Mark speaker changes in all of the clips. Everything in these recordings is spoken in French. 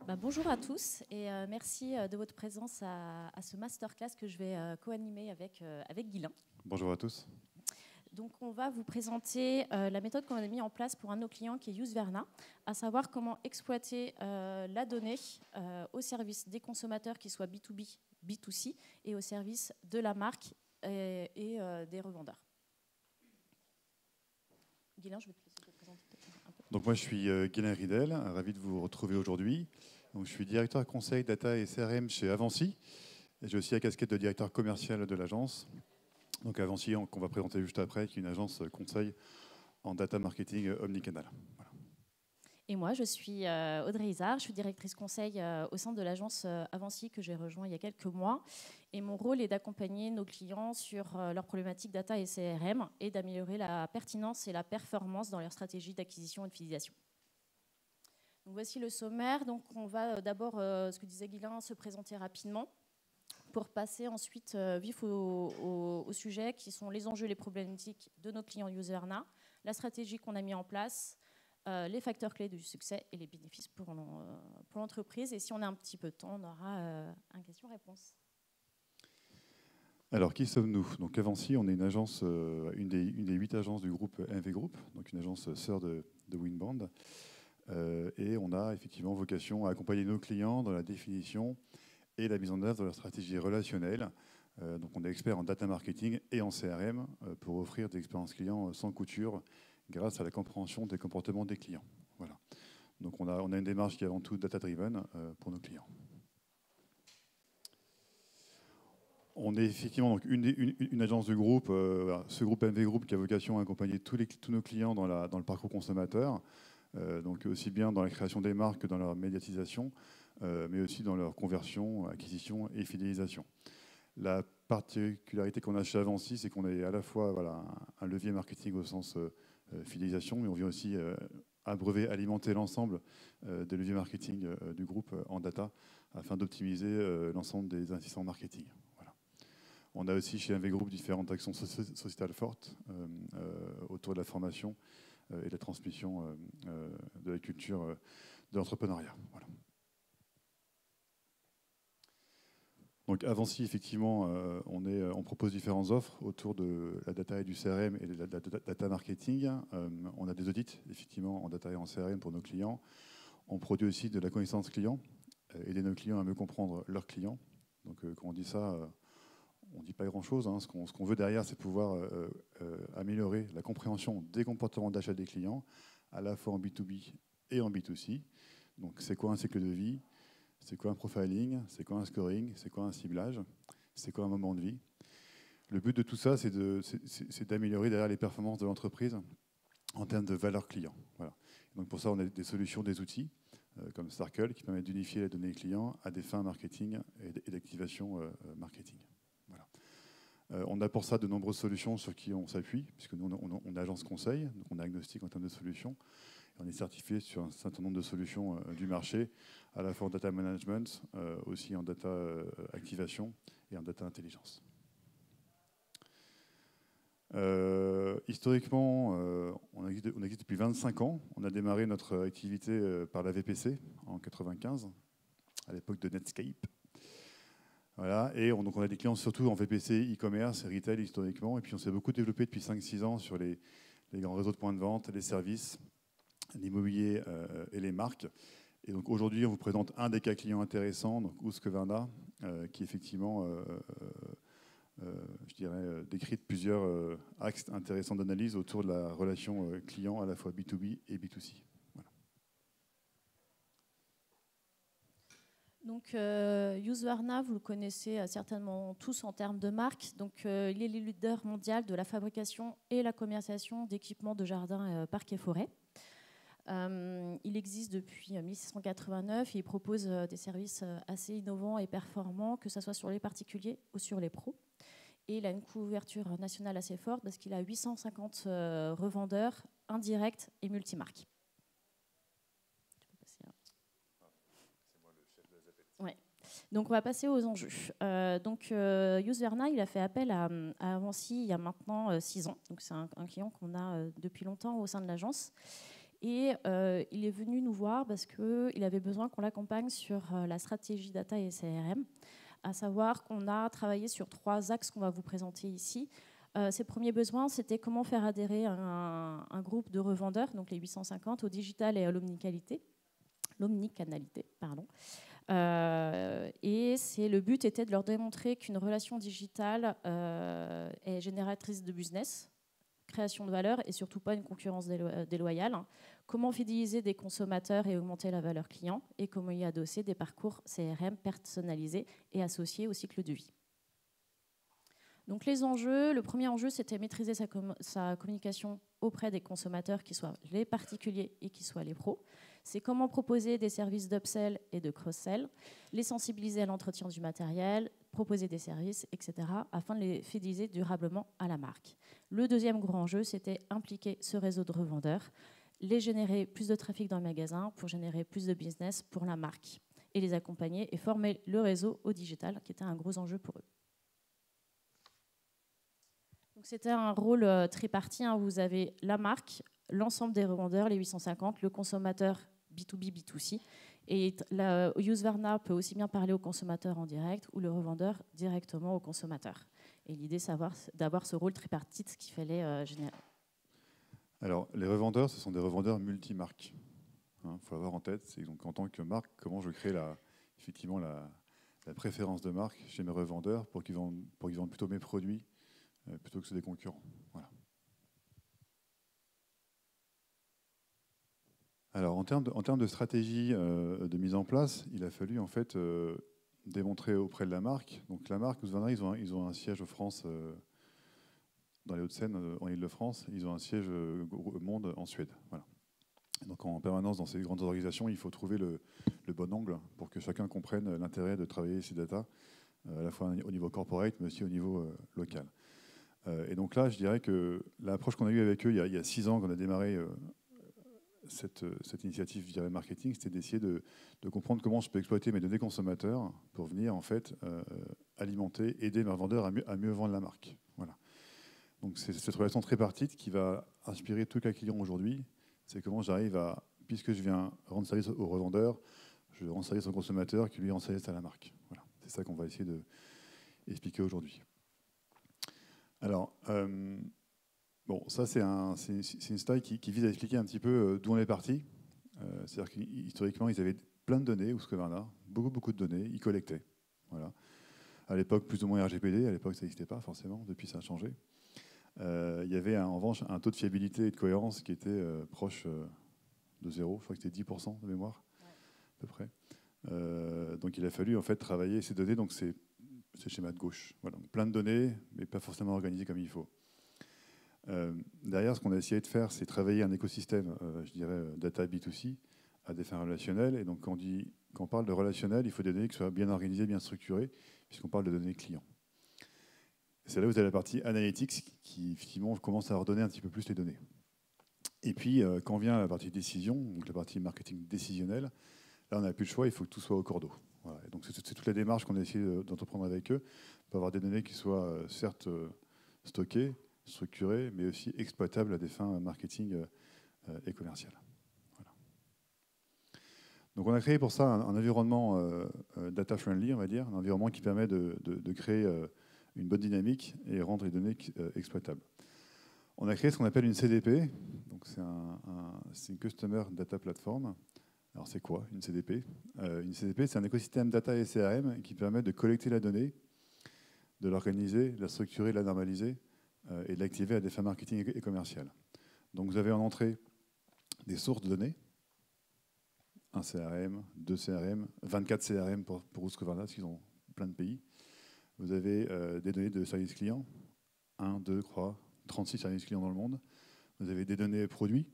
Speaker 1: Bonjour à tous et merci de votre présence à ce masterclass que je vais co-animer avec Guilain.
Speaker 2: Bonjour à tous.
Speaker 1: Donc, on va vous présenter la méthode qu'on a mis en place pour un de nos clients qui est Useverna, à savoir comment exploiter la donnée au service des consommateurs, qu'ils soient B2B, B2C, et au service de la marque et des revendeurs. Guilain, je vais te laisser te présenter un peu.
Speaker 2: Donc moi, je suis Guilain Ridel, ravi de vous retrouver aujourd'hui. Donc, je suis directeur conseil data et CRM chez Avancy. Et j'ai aussi la casquette de directeur commercial de l'agence. Donc Avancy, qu'on va présenter juste après, qui est une agence conseil en data marketing omnicanal. Voilà.
Speaker 1: Et moi, je suis Audrey Isard, je suis directrice conseil au sein de l'agence Avancy que j'ai rejoint il y a quelques mois. Et mon rôle est d'accompagner nos clients sur leurs problématiques data et CRM et d'améliorer la pertinence et la performance dans leur stratégie d'acquisition et de fidélisation. Donc voici le sommaire. Donc on va d'abord, ce que disait Guilain, se présenter rapidement pour passer ensuite vif au sujet qui sont les enjeux et les problématiques de nos clients Useverna, la stratégie qu'on a mis en place, les facteurs clés du succès et les bénéfices pour l'entreprise. Et si on a un petit peu de temps, on aura un question-réponse.
Speaker 2: Alors, qui sommes-nous? Donc Avancy, on est une agence, une des 8 agences du groupe MV Group, donc une agence sœur de Winbond. Et on a effectivement vocation à accompagner nos clients dans la définition et la mise en œuvre de leur stratégie relationnelle. Donc on est expert en data marketing et en CRM pour offrir des expériences clients sans couture grâce à la compréhension des comportements des clients. Voilà. Donc on a une démarche qui est avant tout data-driven pour nos clients. On est effectivement donc une agence du groupe, ce groupe MV Group qui a vocation à accompagner tous nos clients dans le parcours consommateur. Donc aussi bien dans la création des marques que dans leur médiatisation, mais aussi dans leur conversion, acquisition et fidélisation. La particularité qu'on a chez Avancy, c'est qu'on est à la fois un levier marketing au sens fidélisation, mais on vient aussi abreuver, alimenter l'ensemble des leviers marketing du groupe en data afin d'optimiser l'ensemble des investissements marketing. Voilà. On a aussi chez MV Group différentes actions sociétales fortes autour de la formation et la transmission de la culture de l'entrepreneuriat. Voilà. Donc Avancy, effectivement, on propose différentes offres autour de la data et du CRM et de la data marketing. On a des audits, effectivement, en data et en CRM pour nos clients. On produit aussi de la connaissance client, aider nos clients à mieux comprendre leurs clients. Donc quand on dit ça, on ne dit pas grand-chose. Hein. Ce qu'on veut derrière, c'est pouvoir améliorer la compréhension des comportements d'achat des clients, à la fois en B2B et en B2C. Donc, c'est quoi un cycle de vie? C'est quoi un profiling? C'est quoi un scoring? C'est quoi un ciblage? C'est quoi un moment de vie? Le but de tout ça, c'est d'améliorer derrière les performances de l'entreprise en termes de valeur client. Voilà. Donc, pour ça, on a des solutions, des outils comme Starkle qui permettent d'unifier les données clients à des fins marketing et d'activation marketing. On a pour ça de nombreuses solutions sur qui on s'appuie, puisque nous, on est agence conseil, donc on est agnostique en termes de solutions. Et on est certifié sur un certain nombre de solutions du marché, à la fois en data management, aussi en data activation et en data intelligence. Historiquement, on existe depuis 25 ans. On a démarré notre activité par la VPC en 95, à l'époque de Netscape. Voilà, et donc on a des clients surtout en VPC, e-commerce et retail historiquement. Et puis on s'est beaucoup développé depuis 5-6 ans sur les grands réseaux de points de vente, les services, l'immobilier et les marques. Et donc aujourd'hui, on vous présente un des cas clients intéressants, donc Husqvarna, qui effectivement, je dirais, décrit plusieurs axes intéressants d'analyse autour de la relation client à la fois B2B et B2C.
Speaker 1: Donc, Husqvarna, vous le connaissez certainement tous en termes de marque. Donc, il est le leader mondial de la fabrication et la commercialisation d'équipements de jardins, parcs et forêts. Il existe depuis 1689 et il propose des services assez innovants et performants, que ce soit sur les particuliers ou sur les pros. Et il a une couverture nationale assez forte parce qu'il a 850 revendeurs indirects et multimarques. Ouais. Donc, on va passer aux enjeux. Husqvarna, il a fait appel à Avancy il y a maintenant 6 ans. Donc, c'est un client qu'on a depuis longtemps au sein de l'agence. Et il est venu nous voir parce qu'il avait besoin qu'on l'accompagne sur la stratégie data et CRM, à savoir qu'on a travaillé sur 3 axes qu'on va vous présenter ici. Ses premiers besoins, c'était comment faire adhérer un groupe de revendeurs, donc les 850, au digital et à l'omnicanalité. Pardon. Et le but était de leur démontrer qu'une relation digitale est génératrice de business, création de valeur et surtout pas une concurrence déloyale. Comment fidéliser des consommateurs et augmenter la valeur client, et comment y adosser des parcours CRM personnalisés et associés au cycle de vie. Donc les enjeux, le premier enjeu, c'était maîtriser sa communication auprès des consommateurs, qui soient les particuliers et qui soient les pros. C'est comment proposer des services d'upsell et de cross-sell, les sensibiliser à l'entretien du matériel, proposer des services, etc., afin de les fidéliser durablement à la marque. Le deuxième grand enjeu, c'était impliquer ce réseau de revendeurs, les générer plus de trafic dans le magasin pour générer plus de business pour la marque, et les accompagner et former le réseau au digital, qui était un gros enjeu pour eux. C'était un rôle tripartite. Vous avez la marque, l'ensemble des revendeurs, les 850, le consommateur B2B, B2C. Et Husqvarna peut aussi bien parler au consommateur en direct ou le revendeur directement au consommateur. Et l'idée, c'est d'avoir ce rôle tripartite qu'il fallait générer.
Speaker 2: Alors, les revendeurs, ce sont des revendeurs multimarques. Il faut avoir en tête, c'est donc en tant que marque, comment je crée effectivement la préférence de marque chez mes revendeurs pour qu'ils vendent plutôt mes produits plutôt que ceux des concurrents. Voilà. Alors, en termes de stratégie de mise en place, il a fallu en fait démontrer auprès de la marque. Donc, la marque, Husqvarna, ils ont un siège en France, dans les Hauts-de-Seine, en Île-de-France. Ils ont un siège au Monde en Suède. Voilà. Donc, en permanence, dans ces grandes organisations, il faut trouver le bon angle pour que chacun comprenne l'intérêt de travailler ces datas, à la fois au niveau corporate, mais aussi au niveau local. Et donc là, je dirais que l'approche qu'on a eue avec eux il y a 6 ans, qu'on a démarré cette initiative, je dirais, marketing, c'était d'essayer de comprendre comment je peux exploiter mes données consommateurs pour venir en fait alimenter, aider mes revendeurs à mieux vendre la marque. Voilà. Donc c'est cette relation tripartite qui va inspirer tout cas client aujourd'hui. C'est comment j'arrive à, puisque je viens rendre service au revendeur, je rends service au consommateur qui lui rend service à la marque. Voilà. C'est ça qu'on va essayer d'expliquer aujourd'hui. Alors, bon, ça c'est une slide qui vise à expliquer un petit peu d'où on est parti. C'est-à-dire qu'historiquement, ils avaient plein de données, Husqvarna, beaucoup de données, ils collectaient. Voilà. À l'époque, plus ou moins RGPD, à l'époque ça n'existait pas forcément, depuis ça a changé. Il y avait en revanche un taux de fiabilité et de cohérence qui était proche de 0, je crois que c'était 10% de mémoire, ouais, à peu près. Donc il a fallu en fait travailler ces données, donc c'est le schéma de gauche. Voilà. Donc, plein de données, mais pas forcément organisées comme il faut. Derrière, ce qu'on a essayé de faire, c'est travailler un écosystème, je dirais, data B2C, à des fins relationnelles. Et donc, quand on parle de relationnel, il faut des données qui soient bien organisées, bien structurées, puisqu'on parle de données clients. C'est là où vous avez la partie analytics, qui effectivement commence à ordonner un petit peu plus les données. Et puis, quand vient la partie décision, donc la partie marketing décisionnelle, là, on n'a plus le choix, il faut que tout soit au cordeau. Voilà. Et donc, c'est toute la démarche qu'on a essayé d'entreprendre avec eux, pour avoir des données qui soient certes stockées, structurées, mais aussi exploitables à des fins marketing et commerciales. Voilà. Donc, on a créé pour ça un environnement data-friendly, on va dire, un environnement qui permet de créer une bonne dynamique et rendre les données exploitables. On a créé ce qu'on appelle une CDP, donc c'est une Customer Data Platform. Alors c'est quoi une CDP? Une CDP, c'est un écosystème data et CRM qui permet de collecter la donnée, de l'organiser, de la structurer, de la normaliser et de l'activer à des fins marketing et commerciales. Donc vous avez en entrée des sources de données, un CRM, 2 CRM, 24 CRM pour Husqvarna, parce qu'ils ont plein de pays. Vous avez des données de services clients, 1, 2, 3, 36 services clients dans le monde. Vous avez des données produits,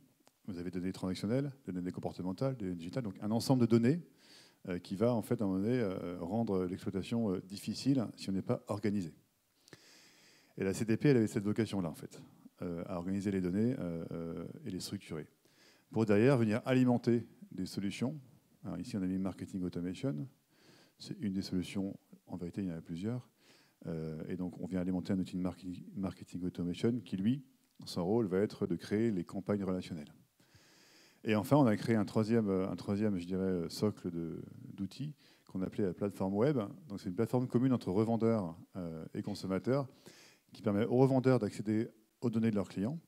Speaker 2: vous avez des données transactionnelles, des données comportementales, des données digitales, donc un ensemble de données qui va en fait à un moment donné rendre l'exploitation difficile si on n'est pas organisé. Et la CDP, elle avait cette vocation-là en fait, à organiser les données et les structurer. Pour derrière venir alimenter des solutions. Alors ici on a mis Marketing Automation, c'est une des solutions, en vérité il y en a plusieurs. Et donc on vient alimenter un outil de Marketing Automation qui lui, son rôle va être de créer les campagnes relationnelles. Et enfin, on a créé un troisième je dirais, socle d'outils qu'on appelait la plateforme web. Donc, c'est une plateforme commune entre revendeurs et consommateurs qui permet aux revendeurs d'accéder aux données de leurs clients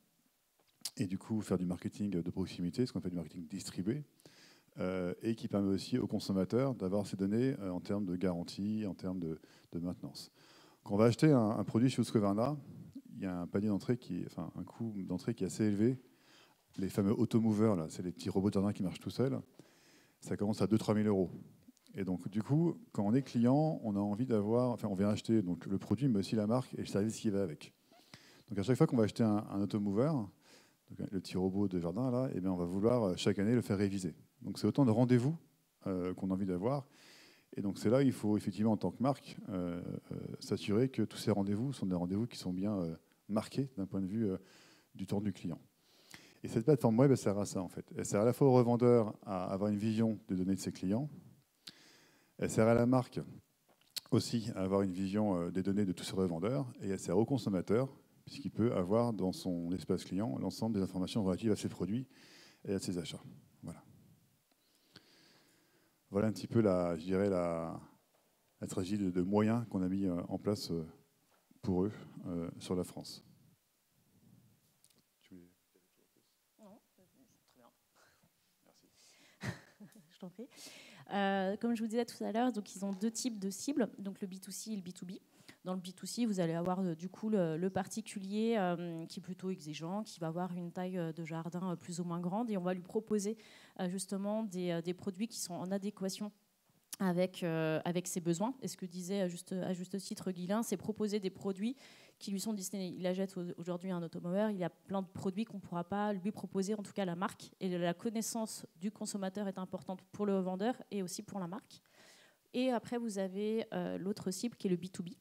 Speaker 2: et du coup faire du marketing de proximité, ce qu'on appelle du marketing distribué, et qui permet aussi aux consommateurs d'avoir ces données en termes de garantie, en termes de maintenance. Quand on va acheter un produit chez Husqvarna, il y a un panier d'entrée un coût d'entrée qui est assez élevé. Les fameux automovers, là, c'est les petits robots de jardin qui marchent tout seuls. Ça commence à 2 000 à 3 000 euros. Et donc, du coup, quand on est client, on a envie d'avoir, on vient acheter donc, le produit, mais aussi la marque et le service qui va avec. Donc, à chaque fois qu'on va acheter un automover, le petit robot de jardin, là, eh bien, on va vouloir chaque année le faire réviser. Donc, c'est autant de rendez-vous qu'on a envie d'avoir. Et donc, c'est là où il faut effectivement, en tant que marque, s'assurer que tous ces rendez-vous sont des rendez-vous qui sont bien marqués d'un point de vue du temps du client. Et cette plateforme web, elle sert à ça, en fait. Elle sert à la fois au revendeur à avoir une vision des données de ses clients. Elle sert à la marque aussi à avoir une vision des données de tous ses revendeurs. Et elle sert au consommateur, puisqu'il peut avoir dans son espace client l'ensemble des informations relatives à ses produits et à ses achats. Voilà. Voilà un petit peu, la stratégie de moyens qu'on a mis en place pour eux sur la France.
Speaker 1: Je t'en prie. Comme je vous disais tout à l'heure, donc ils ont deux types de cibles, donc le B2C et le B2B. Dans le B2C, vous allez avoir du coup le particulier qui est plutôt exigeant, qui va avoir une taille de jardin plus ou moins grande, et on va lui proposer justement des produits qui sont en adéquation avec ses besoins. Et ce que disait à juste titre Guilain, c'est proposer des produits qui lui sont destinés. Il achète aujourd'hui un automower, il y a plein de produits qu'on ne pourra pas lui proposer, en tout cas la marque. Et la connaissance du consommateur est importante pour le vendeur et aussi pour la marque. Et après, vous avez l'autre cible qui est le B2B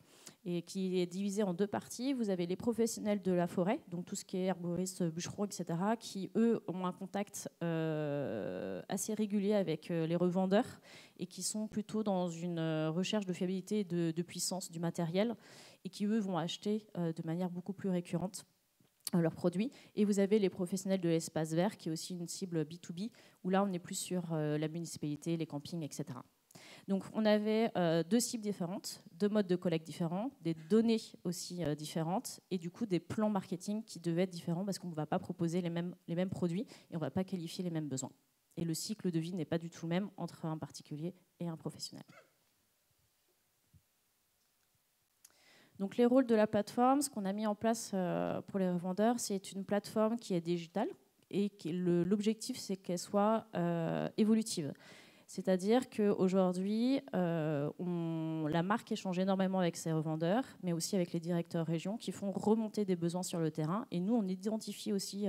Speaker 1: et qui est divisé en deux parties. Vous avez les professionnels de la forêt, donc tout ce qui est herboristes, bûcherons, etc., qui, eux, ont un contact assez régulier avec les revendeurs et qui sont plutôt dans une recherche de fiabilité et de puissance du matériel et qui, eux, vont acheter de manière beaucoup plus récurrente leurs produits. Et vous avez les professionnels de l'espace vert, qui est aussi une cible B2B, où là, on est plus sur la municipalité, les campings, etc. Donc, on avait deux cibles différentes, deux modes de collecte différents, des données aussi différentes, et du coup, des plans marketing qui devaient être différents parce qu'on ne va pas proposer les mêmes produits et on ne va pas qualifier les mêmes besoins. Et le cycle de vie n'est pas du tout le même entre un particulier et un professionnel. Donc, les rôles de la plateforme, ce qu'on a mis en place pour les revendeurs, c'est une plateforme qui est digitale et l'objectif, c'est qu'elle soit évolutive. C'est-à-dire qu'aujourd'hui, la marque échange énormément avec ses revendeurs, mais aussi avec les directeurs régions qui font remonter des besoins sur le terrain. Et nous, on identifie aussi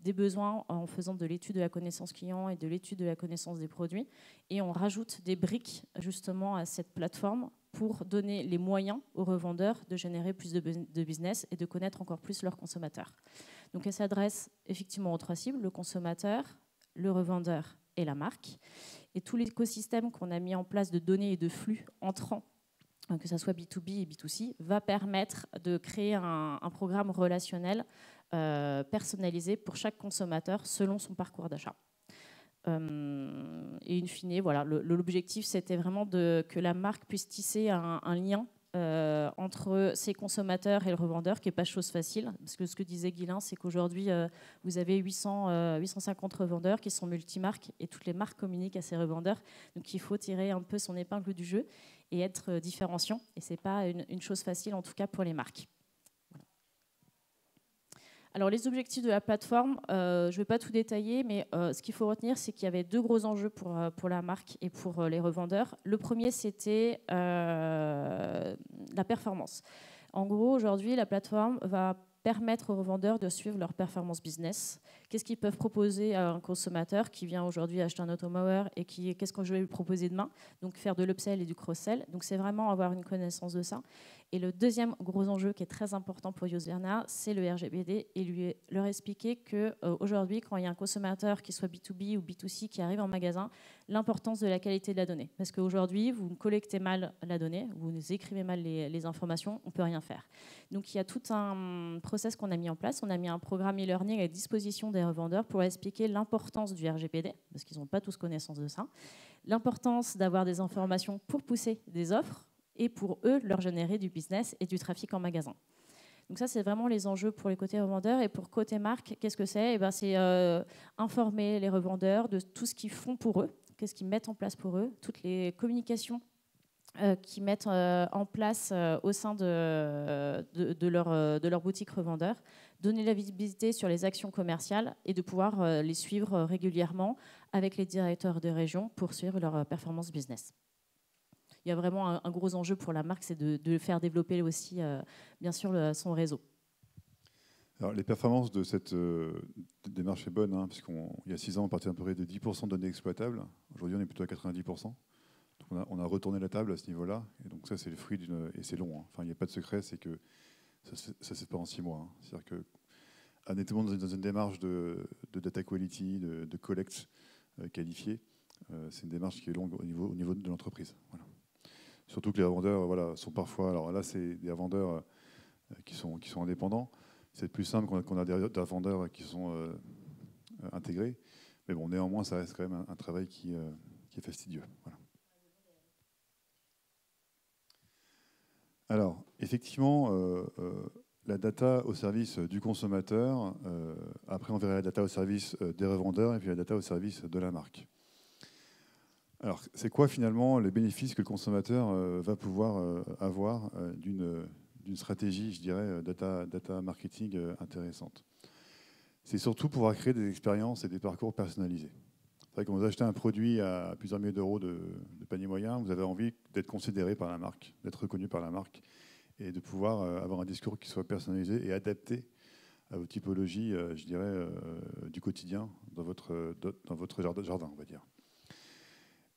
Speaker 1: des besoins en faisant de l'étude de la connaissance client et de l'étude de la connaissance des produits. Et on rajoute des briques justement à cette plateforme pour donner les moyens aux revendeurs de générer plus de business et de connaître encore plus leurs consommateurs. Donc elle s'adresse effectivement aux trois cibles, le consommateur, le revendeur et la marque. Et tout l'écosystème qu'on a mis en place de données et de flux entrants, que ce soit B2B et B2C, va permettre de créer un programme relationnel personnalisé pour chaque consommateur selon son parcours d'achat. Et in fine, voilà, l'objectif, c'était vraiment que la marque puisse tisser un lien entre ses consommateurs et le revendeur, qui n'est pas chose facile. Parce que ce que disait Guilain, c'est qu'aujourd'hui, vous avez 850 revendeurs qui sont multimarques et toutes les marques communiquent à ces revendeurs. Donc il faut tirer un peu son épingle du jeu et être différenciant. Et ce n'est pas une chose facile, en tout cas pour les marques. Alors, les objectifs de la plateforme, je ne vais pas tout détailler, mais ce qu'il faut retenir, c'est qu'il y avait deux gros enjeux pour la marque et pour les revendeurs. Le premier, c'était la performance. En gros, aujourd'hui, la plateforme va permettre aux revendeurs de suivre leur performance business. Qu'est-ce qu'ils peuvent proposer à un consommateur qui vient aujourd'hui acheter un automower et qu'est-ce que je vais lui proposer demain? Donc, faire de l'upsell et du cross-sell. Donc, c'est vraiment avoir une connaissance de ça. Et le deuxième gros enjeu qui est très important pour Husqvarna, c'est le RGPD et leur expliquer qu'aujourd'hui, quand il y a un consommateur qui soit B2B ou B2C qui arrive en magasin, l'importance de la qualité de la donnée. Parce qu'aujourd'hui, vous collectez mal la donnée, vous écrivez mal les informations, on ne peut rien faire. Donc il y a tout un process qu'on a mis en place. On a mis un programme e-learning à disposition des des revendeurs pour expliquer l'importance du RGPD, parce qu'ils n'ont pas tous connaissance de ça, l'importance d'avoir des informations pour pousser des offres et pour eux, leur générer du business et du trafic en magasin. Donc ça, c'est vraiment les enjeux pour les côtés revendeurs. Et pour côté marque, qu'est-ce que c'est? C'est informer les revendeurs de tout ce qu'ils font pour eux, qu'est-ce qu'ils mettent en place pour eux, toutes les communications qu'ils mettent en place au sein de leur boutique revendeur, donner la visibilité sur les actions commerciales et de pouvoir les suivre régulièrement avec les directeurs de région pour suivre leur performance business. Il y a vraiment un gros enjeu pour la marque, c'est de faire développer aussi, bien sûr, son réseau.
Speaker 2: Alors, les performances de cette démarche est bonne, hein, puisqu'il y a 6 ans, on partait à peu près de 10% de données exploitables. Aujourd'hui, on est plutôt à 90%. Donc on a retourné la table à ce niveau-là. Et donc ça, c'est le fruit d'une... Et c'est long. Hein. Enfin, il n'y a pas de secret, c'est que ça ne se fait pas en 6 mois. Hein. C'est-à-dire que amener tout le monde dans une démarche de data quality, de collecte qualifiée, c'est une démarche qui est longue au niveau de l'entreprise. Voilà. Surtout que les revendeurs sont parfois... Alors là, c'est des revendeurs qui sont indépendants. C'est plus simple qu'on a des revendeurs qui sont intégrés. Mais bon, néanmoins, ça reste quand même un travail qui est fastidieux. Voilà. Alors, effectivement, la data au service du consommateur, après on verra la data au service des revendeurs et puis la data au service de la marque. Alors, c'est quoi finalement les bénéfices que le consommateur va pouvoir avoir d'une stratégie, je dirais, data marketing intéressante? C'est surtout pouvoir créer des expériences et des parcours personnalisés. C'est vrai que quand vous achetez un produit à plusieurs milliers d'euros de panier moyen, vous avez envie d'être considéré par la marque, d'être reconnu par la marque et de pouvoir avoir un discours qui soit personnalisé et adapté à vos typologies, je dirais, du quotidien dans votre jardin, on va dire.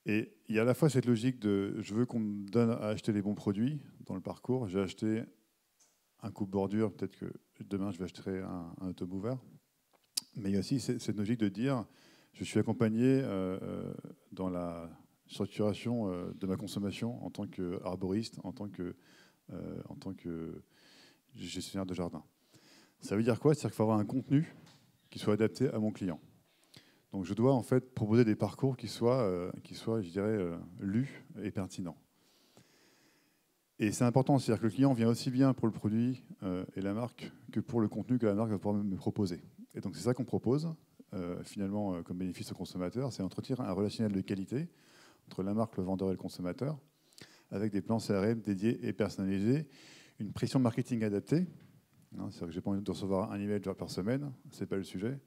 Speaker 2: Et il y a à la fois cette logique de je veux qu'on me donne à acheter les bons produits dans le parcours. J'ai acheté un coupe-bordure, peut-être que demain je vais acheter un automover. Mais il y a aussi cette logique de dire je suis accompagné dans la structuration de ma consommation en tant qu'arboriste, en tant que gestionnaire de jardin. Ça veut dire quoi? C'est-à-dire qu'il faut avoir un contenu qui soit adapté à mon client. Donc je dois en fait proposer des parcours qui soient je dirais, lus et pertinents. Et c'est important, c'est-à-dire que le client vient aussi bien pour le produit et la marque que pour le contenu que la marque va pouvoir me proposer. Et donc c'est ça qu'on propose. Finalement, comme bénéfice au consommateur, c'est entretenir un relationnel de qualité entre la marque, le vendeur et le consommateur, avec des plans CRM dédiés et personnalisés, une pression de marketing adaptée. C'est-à-dire que je n'ai pas envie de recevoir un email par semaine, ce n'est pas le sujet.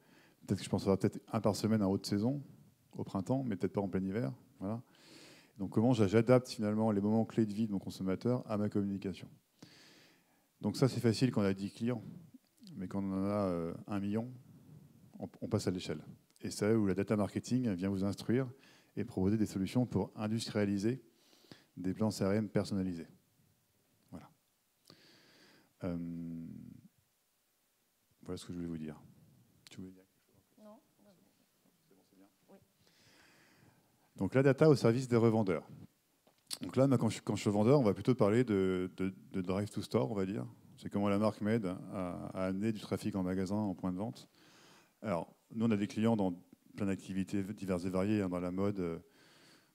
Speaker 2: Peut-être que je pense recevoir peut-être un par semaine en haute saison, au printemps, mais peut-être pas en plein hiver. Voilà. Donc comment j'adapte finalement les moments clés de vie de mon consommateur à ma communication. Donc ça, c'est facile quand on a 10 clients, mais quand on en a 1 million, on passe à l'échelle. Et c'est là où la data marketing vient vous instruire et proposer des solutions pour industrialiser des plans CRM personnalisés. Voilà. Voilà ce que je voulais vous dire. Tu voulais dire quelque chose?
Speaker 1: Non.
Speaker 2: C'est bon, c'est bien.
Speaker 1: Oui.
Speaker 2: Donc la data au service des revendeurs. Donc là, quand je suis vendeur, on va plutôt parler de drive to store, on va dire. C'est comment la marque m'aide à amener du trafic en magasin, en point de vente. Alors, nous, on a des clients dans plein d'activités diverses et variées, hein, dans la mode,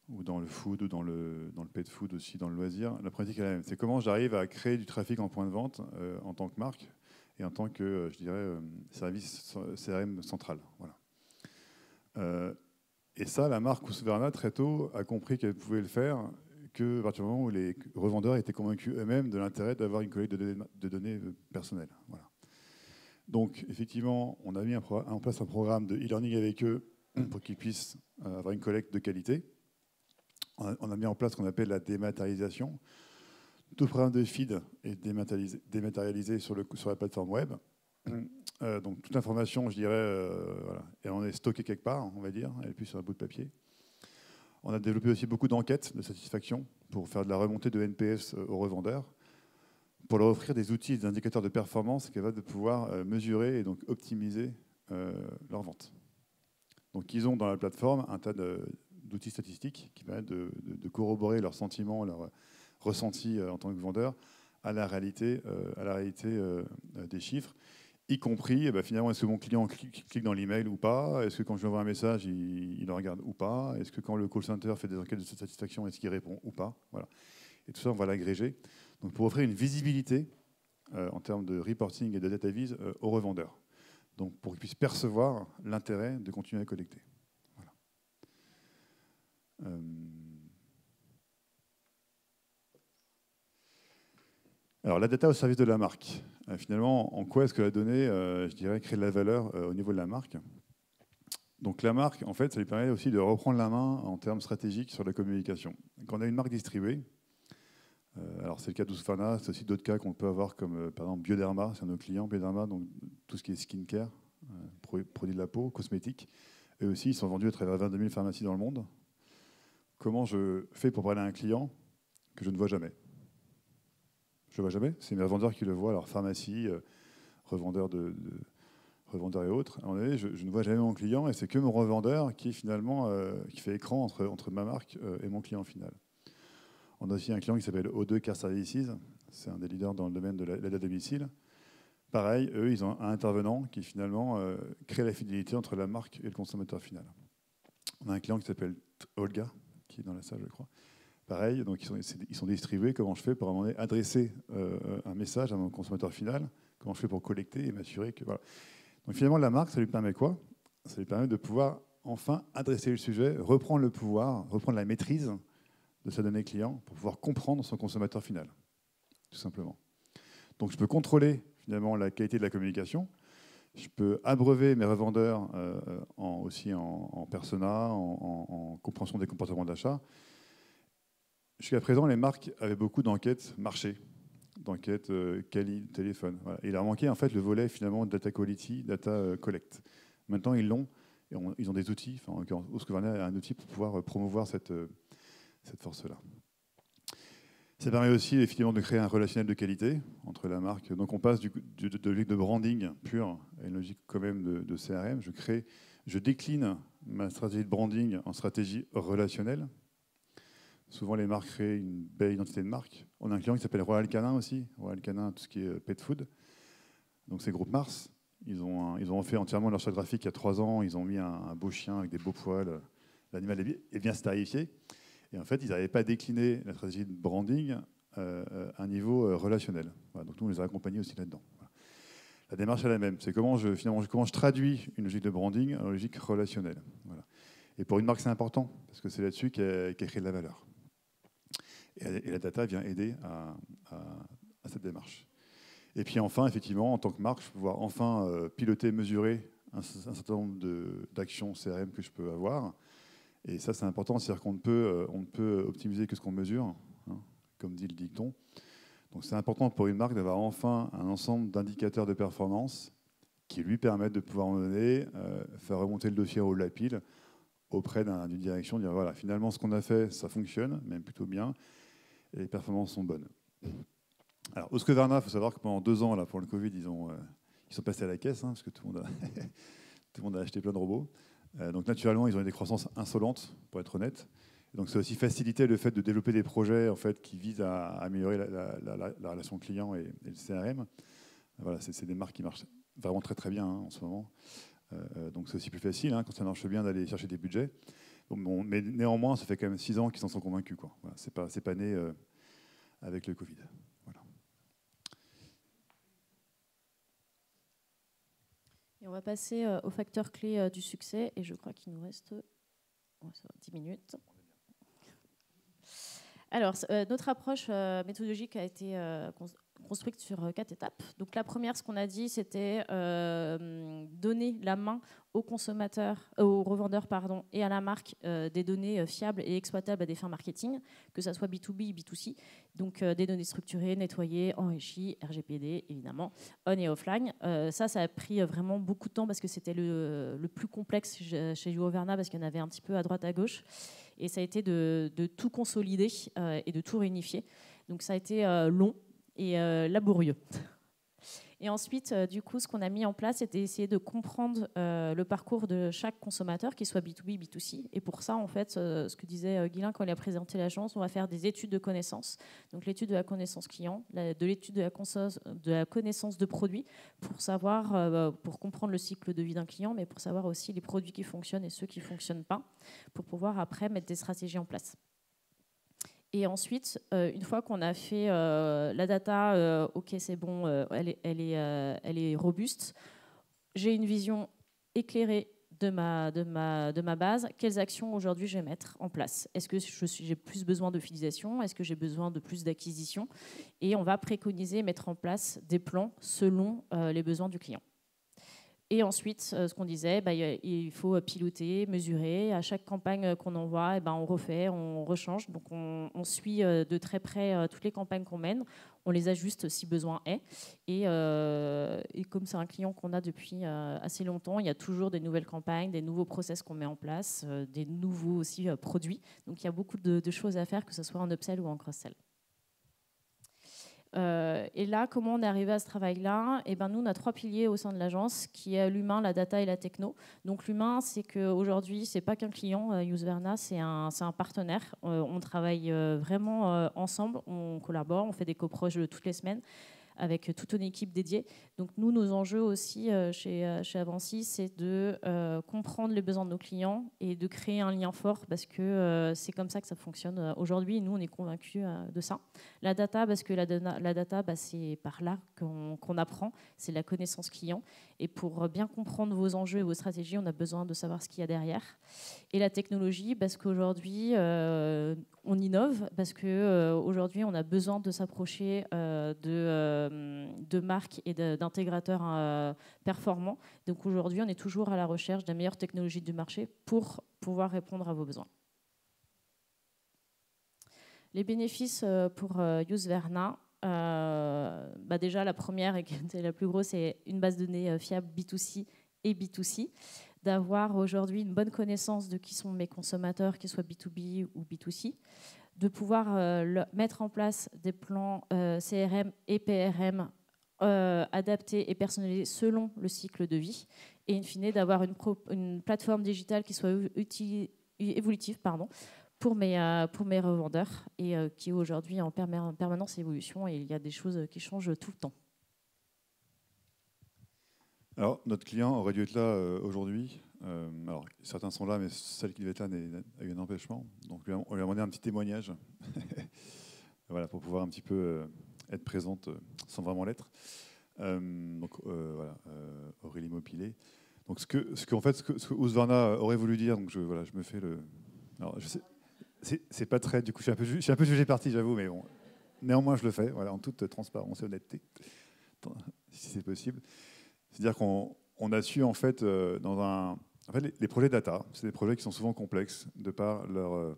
Speaker 2: ou dans le food, ou dans le pet food aussi, dans le loisir. La pratique est la même. C'est comment j'arrive à créer du trafic en point de vente en tant que marque et en tant que, je dirais, service CRM central. Voilà. Et ça, la marque Husqvarna, très tôt, a compris qu'elle pouvait le faire qu'à partir du moment où les revendeurs étaient convaincus eux-mêmes de l'intérêt d'avoir une collecte de données personnelles. Voilà. Donc, effectivement, on a mis en place un programme de e-learning avec eux pour qu'ils puissent avoir une collecte de qualité. On a mis en place ce qu'on appelle la dématérialisation. Tout programme de feed est dématérialisé sur la plateforme web. Donc, toute l'information, je dirais, voilà, et on est stocké quelque part, on va dire, elle est plus sur un bout de papier. On a développé aussi beaucoup d'enquêtes de satisfaction pour faire de la remontée de NPS aux revendeurs, pour leur offrir des outils et des indicateurs de performance capables de pouvoir mesurer et donc optimiser leur vente. Donc ils ont dans la plateforme un tas d'outils statistiques qui permettent de corroborer leurs sentiments, leurs ressentis en tant que vendeur à la réalité des chiffres. y compris, finalement, est-ce que mon client clique dans l'email ou pas? Est-ce que quand je lui envoie un message, il le regarde ou pas? Est-ce que quand le call center fait des enquêtes de satisfaction, est-ce qu'il répond ou pas? Voilà. Et tout ça, on va l'agréger. Donc, pour offrir une visibilité en termes de reporting et de data vis aux revendeurs. Donc, pour qu'ils puissent percevoir l'intérêt de continuer à collecter. Voilà. Alors, la data au service de la marque. Finalement, en quoi est-ce que la donnée, je dirais, crée de la valeur au niveau de la marque? Donc, la marque, en fait, ça lui permet aussi de reprendre la main en termes stratégiques sur la communication. Quand on a une marque distribuée, alors c'est le cas d'Husqvarna, c'est aussi d'autres cas qu'on peut avoir comme par exemple Bioderma, c'est un de nos clients, Bioderma, donc tout ce qui est skincare, produits de la peau, cosmétiques. Eux aussi, ils sont vendus à travers 22 000 pharmacies dans le monde. Comment je fais pour parler à un client que je ne vois jamais? Je ne le vois jamais, c'est mes revendeurs qui le voient, alors pharmacie, revendeurs revendeurs et autres. À un moment donné, je ne vois jamais mon client et c'est que mon revendeur qui finalement qui fait écran entre ma marque et mon client final. On a aussi un client qui s'appelle O2 Care Services, c'est un des leaders dans le domaine de l'aide à domicile. Pareil, eux, ils ont un intervenant qui finalement crée la fidélité entre la marque et le consommateur final. On a un client qui s'appelle Olga, qui est dans la salle, je crois. Pareil, donc ils sont distribués. Comment je fais pour adresser un message à mon consommateur final? Comment je fais pour collecter et m'assurer que... Voilà. Donc finalement, la marque, ça lui permet quoi? Ça lui permet de pouvoir enfin adresser le sujet, reprendre le pouvoir, reprendre la maîtrise de sa donnée client pour pouvoir comprendre son consommateur final, tout simplement. Donc je peux contrôler finalement la qualité de la communication, je peux abreuver mes revendeurs aussi en persona, en compréhension des comportements d'achat. Jusqu'à présent, les marques avaient beaucoup d'enquêtes marché, d'enquêtes quali, téléphone. Voilà. Et il leur manquait en fait le volet finalement data quality, data collect. Maintenant, ils l'ont, et ils ont des outils, enfin, en l'occurrence, Husqvarna a un outil pour pouvoir promouvoir cette force-là. Ça permet aussi effectivement de créer un relationnel de qualité entre la marque. Donc on passe de logique de branding pur à une logique quand même de CRM. Je décline ma stratégie de branding en stratégie relationnelle. Souvent les marques créent une belle identité de marque. On a un client qui s'appelle Royal Canin aussi. Royal Canin, tout ce qui est pet food. Donc c'est Groupe Mars. Ils ont fait entièrement leur charte graphique il y a 3 ans. Ils ont mis un beau chien avec des beaux poils. L'animal est bien starifié. Et en fait, ils n'arrivaient pas à décliner la stratégie de branding à un niveau relationnel. Voilà, donc nous, on les a accompagnés aussi là-dedans. Voilà. La démarche est la même. C'est comment je traduis une logique de branding en logique relationnelle. Voilà. Et pour une marque, c'est important, parce que c'est là-dessus qu'elle crée de la valeur. Et la data vient aider à cette démarche. Et puis enfin, effectivement, en tant que marque, je peux pouvoir enfin piloter, mesurer un certain nombre d'actions CRM que je peux avoir. Et ça, c'est important, c'est-à-dire qu'on ne peut optimiser que ce qu'on mesure, hein, comme dit le dicton. Donc c'est important pour une marque d'avoir enfin un ensemble d'indicateurs de performance qui lui permettent de pouvoir en donner, faire remonter le dossier en haut de la pile auprès d'une direction, dire voilà, finalement ce qu'on a fait, ça fonctionne, même plutôt bien, et les performances sont bonnes. Alors, Husqvarna, il faut savoir que pendant 2 ans, là, pour le Covid, ils sont passés à la caisse, hein, parce que tout le monde a acheté plein de robots. Donc naturellement, ils ont eu des croissances insolentes, pour être honnête. Et donc c'est aussi facilité le fait de développer des projets en fait, qui visent à améliorer la relation client et le CRM. Voilà, c'est des marques qui marchent vraiment très très bien en ce moment. Donc c'est aussi plus facile, hein, quand ça marche bien, d'aller chercher des budgets. Bon, mais néanmoins, ça fait quand même 6 ans qu'ils s'en sont convaincus, quoi. Voilà, c'est pas né avec le Covid. Voilà.
Speaker 1: Et on va passer aux facteurs clés du succès. Et je crois qu'il nous reste 10 minutes. Alors, notre approche méthodologique a été construite sur 4 étapes. Donc, la première, ce qu'on a dit, c'était donner la main aux consommateurs, aux revendeurs, pardon, et à la marque des données fiables et exploitables à des fins marketing, que ce soit B2B, B2C. Donc, des données structurées, nettoyées, enrichies, RGPD, évidemment, on et offline. Ça a pris vraiment beaucoup de temps parce que c'était le plus complexe chez Husqvarna parce qu'il y en avait un petit peu à droite, à gauche. Et ça a été de tout consolider et de tout réunifier. Donc ça a été long et laborieux. Et ensuite, du coup, ce qu'on a mis en place, c'était essayer de comprendre le parcours de chaque consommateur, qu'il soit B2B, B2C. Et pour ça, en fait, ce que disait Guilain quand il a présenté l'agence, on va faire des études de connaissances. Donc l'étude de la connaissance client, de l'étude de la connaissance de produits, pour savoir, pour comprendre le cycle de vie d'un client, mais pour savoir aussi les produits qui fonctionnent et ceux qui ne fonctionnent pas, pour pouvoir après mettre des stratégies en place. Et ensuite, une fois qu'on a fait la data, ok, c'est bon, elle est robuste, j'ai une vision éclairée de ma base. Quelles actions aujourd'hui je vais mettre en place? Est-ce que j'ai plus besoin de fidélisation? Est-ce que j'ai besoin de plus d'acquisition? Et on va préconiser, mettre en place des plans selon les besoins du client. Et ensuite, ce qu'on disait, il faut piloter, mesurer. À chaque campagne qu'on envoie, on refait, on rechange. Donc, on suit de très près toutes les campagnes qu'on mène. On les ajuste si besoin est. Et comme c'est un client qu'on a depuis assez longtemps, il y a toujours des nouvelles campagnes, des nouveaux process qu'on met en place, des nouveaux aussi produits. Donc, il y a beaucoup de choses à faire, que ce soit en upsell ou en cross-sell. Et là, comment on est arrivé à ce travail-là? Nous, on a 3 piliers au sein de l'agence, qui est l'humain, la data et la techno. Donc l'humain, c'est qu'aujourd'hui, c'est pas qu'un client, Useverna, c'est un partenaire. On travaille vraiment ensemble, on collabore, on fait des coproches toutes les semaines avec toute une équipe dédiée. Donc nous, nos enjeux aussi chez Avancy, c'est de comprendre les besoins de nos clients et de créer un lien fort, parce que c'est comme ça que ça fonctionne aujourd'hui. Nous, on est convaincus de ça. La data, parce que la data, c'est par là qu'on apprend, c'est la connaissance client. Et pour bien comprendre vos enjeux et vos stratégies, on a besoin de savoir ce qu'il y a derrière. Et la technologie, parce qu'aujourd'hui, on innove, parce qu'aujourd'hui, on a besoin de s'approcher de marques et d'intégrateurs performants. Donc aujourd'hui, on est toujours à la recherche de la meilleure technologie du marché pour pouvoir répondre à vos besoins. Les bénéfices pour Useverna, déjà la première et qui était la plus grosse, c'est une base de données fiable B2C et B2C, d'avoir aujourd'hui une bonne connaissance de qui sont mes consommateurs, qu'ils soient B2B ou B2C, de pouvoir mettre en place des plans CRM et PRM adaptés et personnalisés selon le cycle de vie, et in fine d'avoir une plateforme digitale qui soit évolutive, pour mes revendeurs, et qui est aujourd'hui en permanence évolution, et il y a des choses qui changent tout le temps.
Speaker 2: Alors, notre client aurait dû être là aujourd'hui. Alors, certains sont là, mais celle qui devait être là a eu un empêchement. Donc, on lui a demandé un petit témoignage voilà, pour pouvoir un petit peu être présente sans vraiment l'être. Voilà, Aurélie Maupilet. Donc, ce que Husqvarna aurait voulu dire, donc je me fais le... Alors, je sais, c'est pas très... Du coup, je suis un peu jugé parti, j'avoue, mais bon, néanmoins, je le fais, voilà, en toute transparence et honnêteté, si c'est possible. C'est-à-dire qu'on a su, en fait, les projets data, c'est des projets qui sont souvent complexes de par leur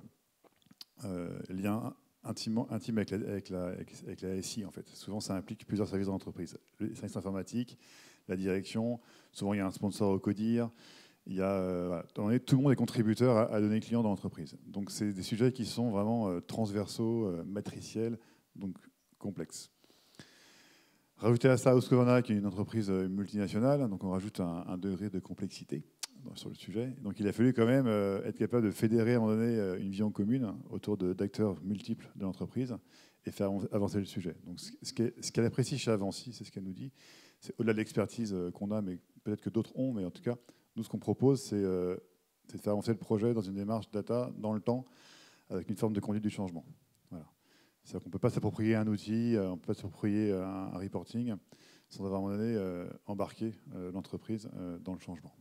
Speaker 2: lien intime avec la SI, en fait. Souvent, ça implique plusieurs services de l'entreprise. Les services informatiques, la direction, souvent, il y a un sponsor au CODIR, il y a, tout le monde est contributeur à données clients dans l'entreprise. Donc, c'est des sujets qui sont vraiment transversaux, matriciels, donc complexes. Rajouter à ça Husqvarna, qui est une entreprise multinationale, donc on rajoute un degré de complexité sur le sujet. Donc il a fallu quand même être capable de fédérer à un moment donné une vision commune autour d'acteurs multiples de l'entreprise et faire avancer le sujet. Donc ce qu'elle apprécie chez Avancy, c'est ce qu'elle nous dit, c'est au-delà de l'expertise qu'on a, mais peut-être que d'autres ont, mais en tout cas, nous ce qu'on propose, c'est de faire avancer le projet dans une démarche data dans le temps, avec une forme de conduite du changement. Voilà. C'est-à-dire qu'on ne peut pas s'approprier un outil, on ne peut pas s'approprier un reporting sans avoir à un moment donné embarqué l'entreprise dans le changement.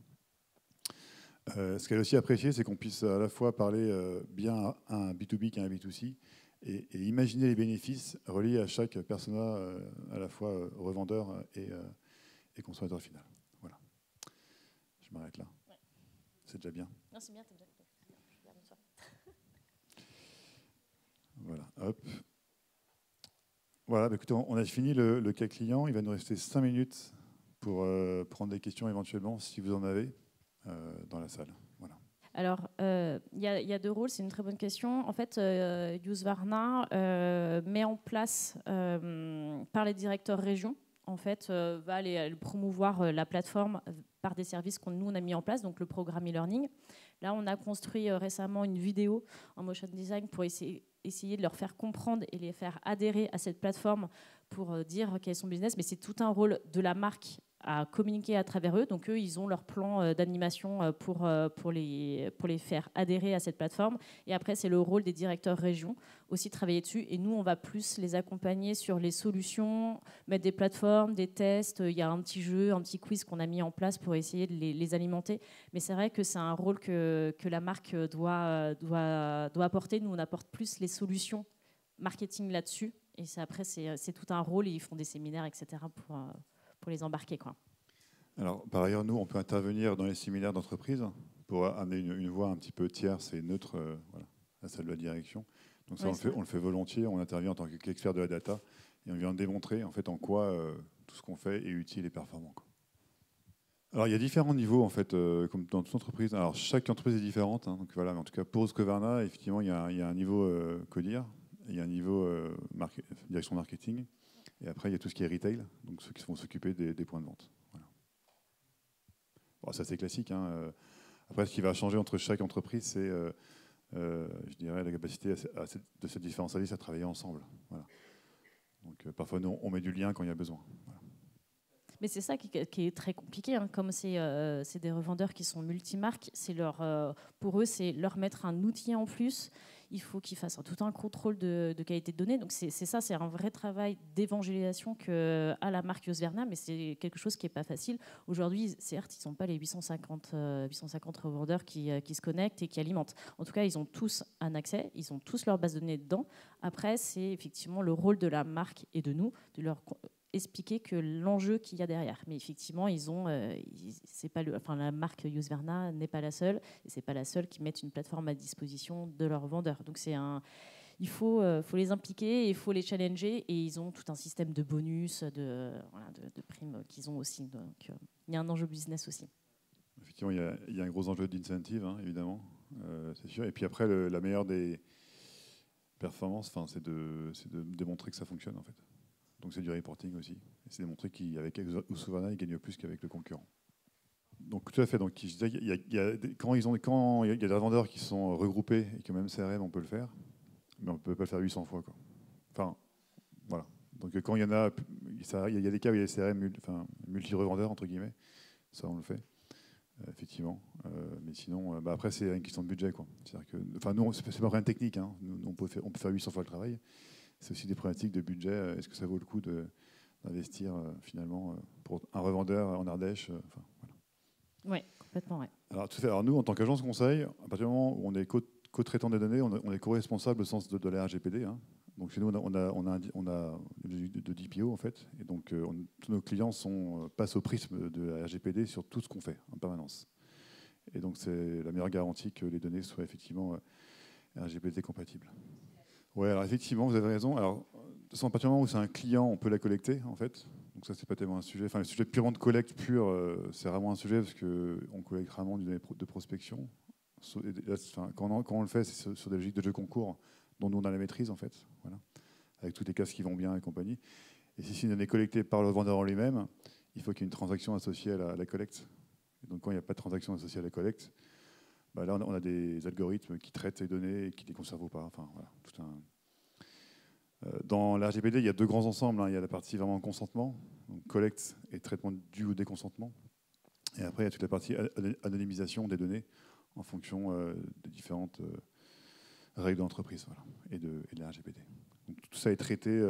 Speaker 2: Ce qu'elle a aussi apprécié, c'est qu'on puisse à la fois parler bien à un B2B qu'à un B2C et imaginer les bénéfices reliés à chaque persona, à la fois revendeur et consommateur final. Voilà. Je m'arrête là. Ouais. C'est déjà bien.
Speaker 1: Non, c'est bien, t'es bien.
Speaker 2: Voilà, hop. Voilà, écoutez, on a fini le cas client. Il va nous rester 5 minutes pour prendre des questions éventuellement, si vous en avez, dans la salle. Voilà.
Speaker 1: Alors, il y a 2 rôles, c'est une très bonne question. En fait, Husqvarna met en place par les directeurs régions, en fait, va aller promouvoir la plateforme par des services qu'on nous on a mis en place, donc le programme e-learning. Là, on a construit récemment une vidéo en motion design pour essayer de leur faire comprendre et les faire adhérer à cette plateforme pour dire quel est son business. Mais c'est tout un rôle de la marque à communiquer à travers eux. Donc eux, ils ont leur plan d'animation pour les faire adhérer à cette plateforme. Et après, c'est le rôle des directeurs région aussi de travailler dessus. Et nous, on va plus les accompagner sur les solutions, mettre des plateformes, des tests. Il y a un petit jeu, un petit quiz qu'on a mis en place pour essayer de les alimenter. Mais c'est vrai que c'est un rôle que la marque doit apporter. Nous, on apporte plus les solutions marketing là-dessus. Et après, c'est tout un rôle. Et ils font des séminaires, etc. pour les embarquer, quoi.
Speaker 2: Alors, par ailleurs, nous, on peut intervenir dans les séminaires d'entreprise pour amener une voix un petit peu tierce et neutre voilà, à celle de la direction. Donc ça, on le fait volontiers. On intervient en tant qu'expert de la data et on vient démontrer en fait en quoi tout ce qu'on fait est utile et performant, quoi. Alors, il y a différents niveaux en fait, comme dans toute entreprise. Alors, chaque entreprise est différente. Donc voilà, mais en tout cas pour Husqvarna, effectivement, il y a un niveau codir, il y a un niveau direction marketing. Et après, il y a tout ce qui est retail, donc ceux qui vont s'occuper des points de vente. Voilà. Bon, ça, c'est classique, hein. Après, ce qui va changer entre chaque entreprise, c'est, je dirais, la capacité de ces différents services à travailler ensemble. Voilà. Donc, parfois, nous, on met du lien quand il y a besoin. Voilà.
Speaker 1: Mais c'est ça qui est très compliqué, hein. Comme c'est des revendeurs qui sont multimarques, pour eux, c'est leur mettre un outil en plus. Il faut qu'ils fassent tout un contrôle de qualité de données. Donc c'est un vrai travail d'évangélisation à la marque Husqvarna, mais c'est quelque chose qui n'est pas facile. Aujourd'hui, certes, ils ne sont pas les 850 revendeurs qui se connectent et qui alimentent. En tout cas, ils ont tous un accès, ils ont tous leur base de données dedans. Après, c'est effectivement le rôle de la marque et de nous, de leur expliquer que l'enjeu qu'il y a derrière. Mais effectivement, la marque Husqvarna n'est pas la seule, et c'est pas la seule qui met une plateforme à disposition de leurs vendeurs. Donc il faut les impliquer, et il faut les challenger, et ils ont tout un système de bonus, de primes qu'ils ont aussi. Donc il y a un enjeu business aussi.
Speaker 2: Effectivement, il y a un gros enjeu d'incentive, hein, évidemment, c'est sûr. Et puis après, la meilleure des performances, c'est de démontrer que ça fonctionne en fait. Donc c'est du reporting aussi. Et c'est démontré qu'avec Husqvarna, ils gagnent plus qu'avec le concurrent. Donc tout à fait. Donc quand il y a des vendeurs qui sont regroupés et que même CRM, on peut le faire, mais on ne peut pas le faire 800 fois, quoi. Enfin, voilà. Donc quand il y en a, il y a des cas où il y a des CRM multi-revendeurs, entre guillemets. Ça, on le fait, effectivement. Mais sinon, après, c'est une question de budget, quoi. C'est-à-dire que, nous, c'est pas rien de technique, hein. Nous, on peut faire 800 fois le travail. C'est aussi des problématiques de budget. Est-ce que ça vaut le coup d'investir finalement pour un revendeur en Ardèche voilà.
Speaker 1: Oui, complètement, ouais.
Speaker 2: Alors, tout à fait. Alors, nous, en tant qu'agence conseil, à partir du moment où on est co-traitant des données, on est co-responsable au sens de la RGPD, hein. Donc chez nous, on a de DPO en fait, et donc tous nos clients passent au prisme de la RGPD sur tout ce qu'on fait en permanence. Et donc c'est la meilleure garantie que les données soient effectivement RGPD compatibles. Oui, alors effectivement, vous avez raison. Alors, de toute façon, à partir du moment où c'est un client, on peut la collecter, en fait. Donc ça, c'est pas tellement un sujet. Enfin, le sujet purement de collecte pure, c'est rarement un sujet parce qu'on collecte rarement du données de prospection. Quand on le fait, c'est sur des logiques de jeu concours dont nous, on a la maîtrise, en fait. Voilà. Avec tous les cas qui vont bien et compagnie. Et si c'est une donnée collectée par le vendeur en lui-même, il faut qu'il y ait une transaction associée à la collecte. Et donc, quand il n'y a pas de transaction associée à la collecte, là, on a des algorithmes qui traitent ces données et qui ne les conservent ou pas. Enfin, voilà, dans la RGPD, il y a deux grands ensembles, hein. Il y a la partie vraiment consentement, donc collecte et traitement du ou des consentements. Et après, il y a toute la partie anonymisation des données en fonction des différentes règles d'entreprise, voilà, et de la RGPD. Donc, tout ça est traité,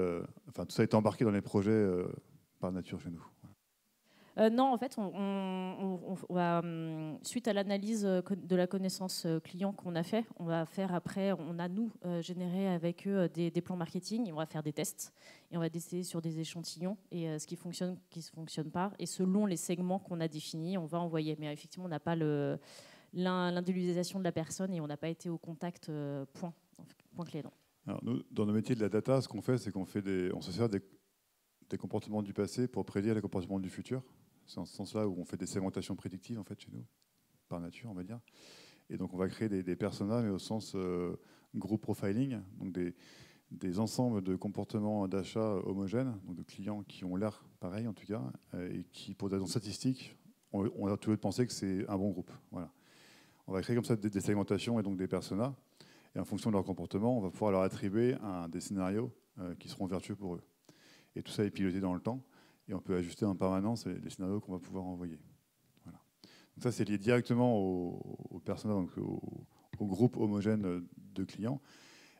Speaker 2: tout ça est embarqué dans les projets par nature chez nous.
Speaker 1: Non, en fait, suite à l'analyse de la connaissance client qu'on a fait, on va faire après, généré avec eux des plans marketing, et on va faire des tests, et on va tester sur des échantillons, et ce qui fonctionne, qui ne fonctionne pas, et selon les segments qu'on a définis, on va envoyer. Mais effectivement, on n'a pas l'individualisation de la personne, et on n'a pas été au contact point clé.
Speaker 2: Alors, nous, dans nos métiers de la data, ce qu'on fait, c'est on se sert des comportements du passé pour prédire les comportements du futur. C'est en ce sens-là où on fait des segmentations prédictives en fait chez nous, par nature on va dire. Et donc on va créer des personas, mais au sens group profiling, donc des ensembles de comportements d'achat homogènes, donc de clients qui ont l'air pareil en tout cas, et qui, pour des raisons statistiques, on a tout lieu de penser que c'est un bon groupe. Voilà. On va créer comme ça des segmentations et donc des personas, et en fonction de leur comportement, on va pouvoir leur attribuer des scénarios qui seront vertueux pour eux. Et tout ça est piloté dans le temps, et on peut ajuster en permanence les scénarios qu'on va pouvoir envoyer. Voilà. Donc ça, c'est lié directement au persona, donc au groupe homogène de clients.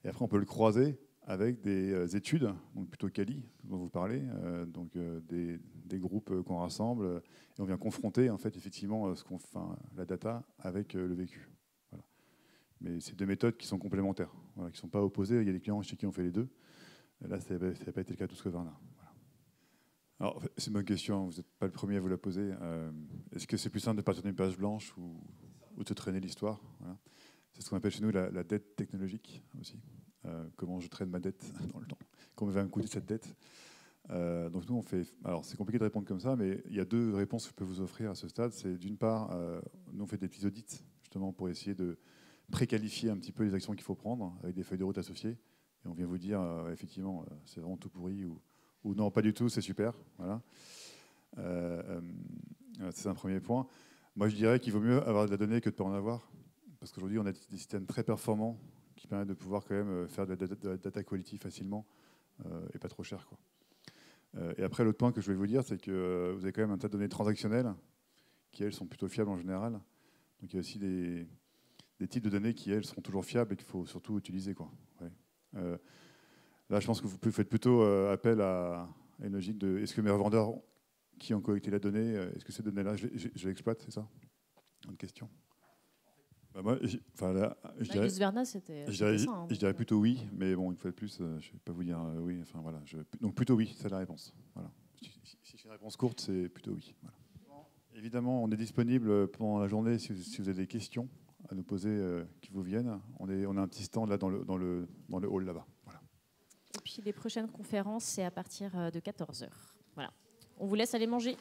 Speaker 2: Et après, on peut le croiser avec des études, donc plutôt quali, dont vous parlez, des groupes qu'on rassemble, et on vient confronter en fait effectivement la data avec le vécu. Voilà. Mais c'est deux méthodes qui sont complémentaires, voilà, qui ne sont pas opposées. Il y a des clients chez qui on fait les deux. Et là, ça n'a pas été le cas tout ce que Varna. Voilà. Alors, c'est une bonne question, vous n'êtes pas le premier à vous la poser. Est-ce que c'est plus simple de partir d'une page blanche ou de traîner l'histoire? Voilà. C'est ce qu'on appelle chez nous la dette technologique aussi. Comment je traîne ma dette dans le temps, combien va me coûter cette dette. Donc nous on fait, alors c'est compliqué de répondre comme ça, mais il y a deux réponses que je peux vous offrir à ce stade. C'est d'une part, nous on fait des petits audits justement pour essayer de préqualifier un petit peu les actions qu'il faut prendre avec des feuilles de route associées, et on vient vous dire effectivement c'est vraiment tout pourri ou non pas du tout, c'est super. Voilà. C'est un premier point. Moi je dirais qu'il vaut mieux avoir de la donnée que de ne pas en avoir, parce qu'aujourd'hui on a des systèmes très performants qui permet de pouvoir quand même faire de la data quality facilement et pas trop cher, quoi. Et après, l'autre point que je vais vous dire, c'est que vous avez quand même un tas de données transactionnelles qui, elles, sont plutôt fiables en général. Donc il y a aussi des types de données qui, elles, seront toujours fiables et qu'il faut surtout utiliser, quoi. Ouais. Là, je pense que vous faites plutôt appel à une logique de est-ce que mes revendeurs qui ont collecté la donnée, est-ce que ces données-là, je l'exploite, c'est ça? Une question. Bah moi, je dirais plutôt oui, mais bon, une fois de plus, je ne vais pas vous dire oui. Enfin, voilà, donc plutôt oui, c'est la réponse. Voilà. Si c'est une réponse courte, c'est plutôt oui. Voilà. Évidemment, on est disponible pendant la journée si vous avez des questions à nous poser qui vous viennent. On a un petit stand là dans le hall là-bas. Voilà.
Speaker 1: Et puis les prochaines conférences, c'est à partir de 14h. Voilà. On vous laisse aller manger.